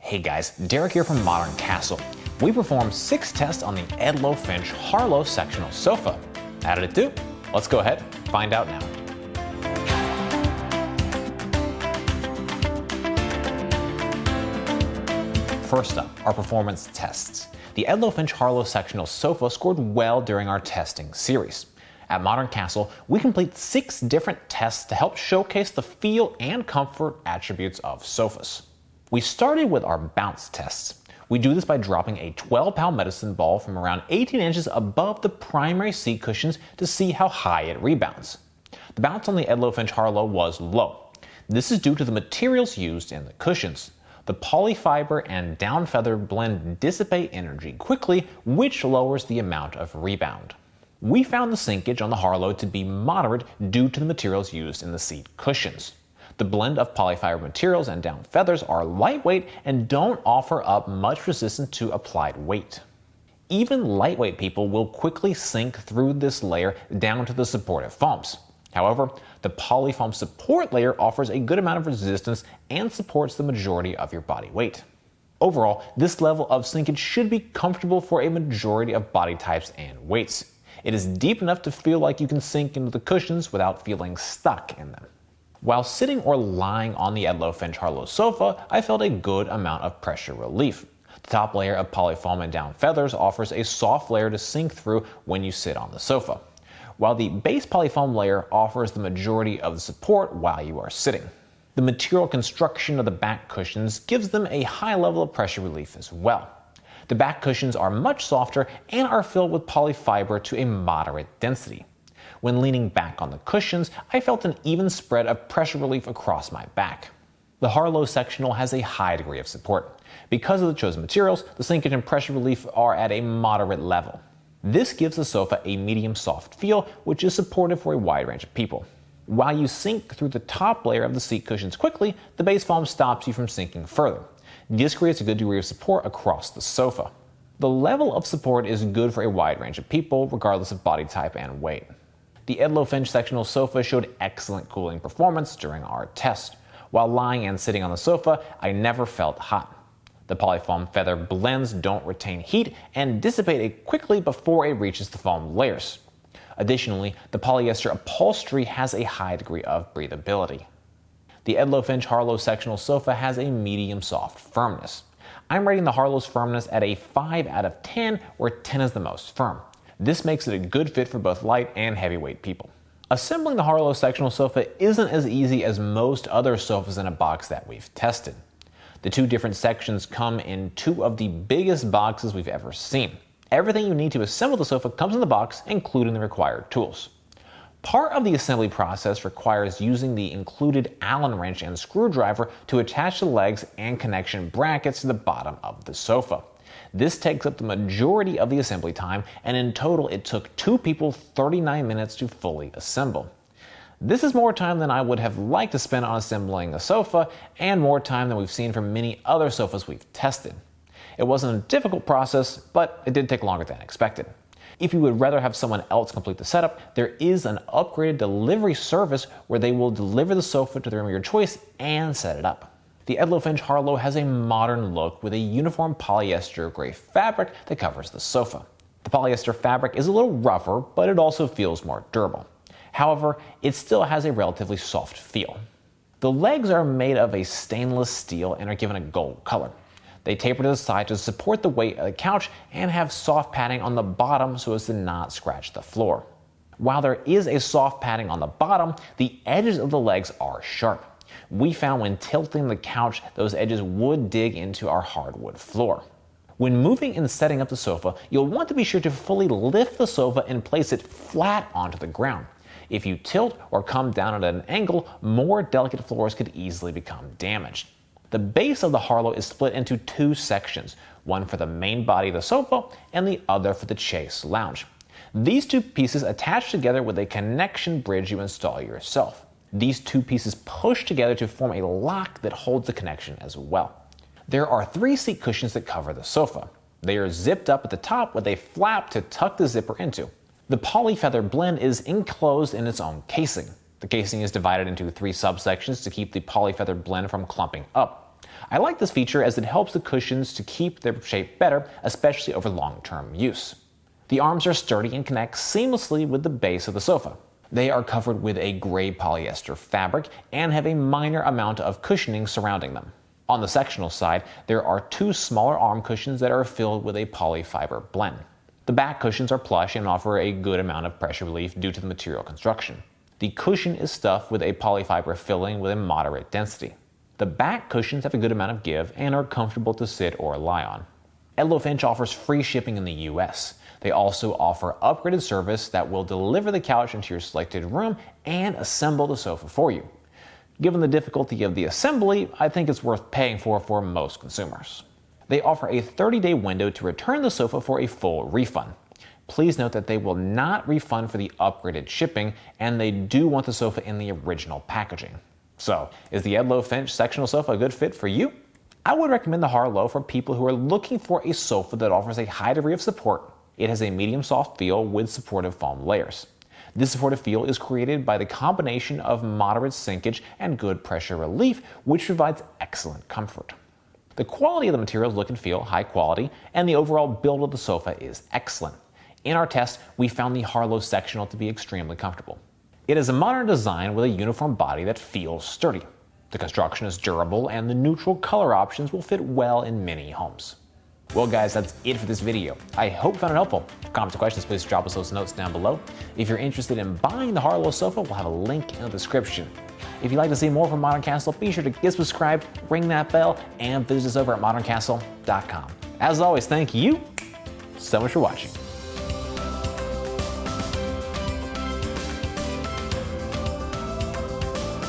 Hey guys, Derek here from Modern Castle. We performed 6 tests on the Edloe Finch Harlow Sectional Sofa. How did it do? Let's go ahead and find out now. First up, our performance tests. The Edloe Finch Harlow Sectional Sofa scored well during our testing series. At Modern Castle, we complete 6 different tests to help showcase the feel and comfort attributes of sofas. We started with our bounce tests. We do this by dropping a 12-pound medicine ball from around 18 inches above the primary seat cushions to see how high it rebounds. The bounce on the Edloe Finch Harlow was low. This is due to the materials used in the cushions. The polyfiber and down feather blend dissipate energy quickly, which lowers the amount of rebound. We found the sinkage on the Harlow to be moderate due to the materials used in the seat cushions. The blend of polyfiber materials and down feathers are lightweight and don't offer up much resistance to applied weight. Even lightweight people will quickly sink through this layer down to the supportive foams. However, the polyfoam support layer offers a good amount of resistance and supports the majority of your body weight. Overall, this level of sinkage should be comfortable for a majority of body types and weights. It is deep enough to feel like you can sink into the cushions without feeling stuck in them. While sitting or lying on the Edloe Finch Harlow sofa, I felt a good amount of pressure relief. The top layer of polyfoam and down feathers offers a soft layer to sink through when you sit on the sofa, while the base polyfoam layer offers the majority of the support while you are sitting. The material construction of the back cushions gives them a high level of pressure relief as well. The back cushions are much softer and are filled with polyfiber to a moderate density. When leaning back on the cushions, I felt an even spread of pressure relief across my back. The Harlow Sectional has a high degree of support. Because of the chosen materials, the sinkage and pressure relief are at a moderate level. This gives the sofa a medium soft feel, which is supportive for a wide range of people. While you sink through the top layer of the seat cushions quickly, the base foam stops you from sinking further. This creates a good degree of support across the sofa. The level of support is good for a wide range of people, regardless of body type and weight. The Edloe Finch Sectional Sofa showed excellent cooling performance during our test. While lying and sitting on the sofa, I never felt hot. The polyfoam feather blends don't retain heat and dissipate quickly before it reaches the foam layers. Additionally, the polyester upholstery has a high degree of breathability. The Edloe Finch Harlow Sectional Sofa has a medium soft firmness. I'm rating the Harlow's firmness at a 5 out of 10, where 10 is the most firm. This makes it a good fit for both light and heavyweight people. Assembling the Harlow Sectional Sofa isn't as easy as most other sofas in a box that we've tested. The 2 different sections come in 2 of the biggest boxes we've ever seen. Everything you need to assemble the sofa comes in the box, including the required tools. Part of the assembly process requires using the included Allen wrench and screwdriver to attach the legs and connection brackets to the bottom of the sofa. This takes up the majority of the assembly time, and in total it took 2 people 39 minutes to fully assemble. This is more time than I would have liked to spend on assembling a sofa, and more time than we've seen from many other sofas we've tested. It wasn't a difficult process, but it did take longer than expected. If you would rather have someone else complete the setup, there is an upgraded delivery service where they will deliver the sofa to the room of your choice and set it up. The Edloe Finch Harlow has a modern look with a uniform polyester gray fabric that covers the sofa. The polyester fabric is a little rougher, but it also feels more durable. However, it still has a relatively soft feel. The legs are made of a stainless steel and are given a gold color. They taper to the side to support the weight of the couch and have soft padding on the bottom so as to not scratch the floor. While there is a soft padding on the bottom, the edges of the legs are sharp. We found when tilting the couch, those edges would dig into our hardwood floor. When moving and setting up the sofa, you'll want to be sure to fully lift the sofa and place it flat onto the ground. If you tilt or come down at an angle, more delicate floors could easily become damaged. The base of the Harlow is split into 2 sections, one for the main body of the sofa and the other for the chaise lounge. These 2 pieces attach together with a connection bridge you install yourself. These 2 pieces push together to form a lock that holds the connection as well. There are 3 seat cushions that cover the sofa. They are zipped up at the top with a flap to tuck the zipper into. The polyfeather blend is enclosed in its own casing. The casing is divided into 3 subsections to keep the polyfeather blend from clumping up. I like this feature as it helps the cushions to keep their shape better, especially over long-term use. The arms are sturdy and connect seamlessly with the base of the sofa. They are covered with a gray polyester fabric and have a minor amount of cushioning surrounding them. On the sectional side, there are two smaller arm cushions that are filled with a polyfiber blend. The back cushions are plush and offer a good amount of pressure relief due to the material construction. The cushion is stuffed with a polyfiber filling with a moderate density. The back cushions have a good amount of give and are comfortable to sit or lie on. Edloe Finch offers free shipping in the US. They also offer upgraded service that will deliver the couch into your selected room and assemble the sofa for you. Given the difficulty of the assembly, I think it's worth paying for most consumers. They offer a 30-day window to return the sofa for a full refund. Please note that they will not refund for the upgraded shipping, and they do want the sofa in the original packaging. So, is the Edloe Finch sectional sofa a good fit for you? I would recommend the Harlow for people who are looking for a sofa that offers a high degree of support. It has a medium soft feel with supportive foam layers. This supportive feel is created by the combination of moderate sinkage and good pressure relief, which provides excellent comfort. The quality of the materials look and feel high quality, and the overall build of the sofa is excellent. In our test, we found the Harlow Sectional to be extremely comfortable. It is a modern design with a uniform body that feels sturdy. The construction is durable, and the neutral color options will fit well in many homes. Well guys, that's it for this video. I hope you found it helpful. Comments or questions, please drop us those notes down below. If you're interested in buying the Harlow sofa, we'll have a link in the description. If you'd like to see more from Modern Castle, be sure to get subscribed, ring that bell, and visit us over at moderncastle.com. As always, thank you so much for watching.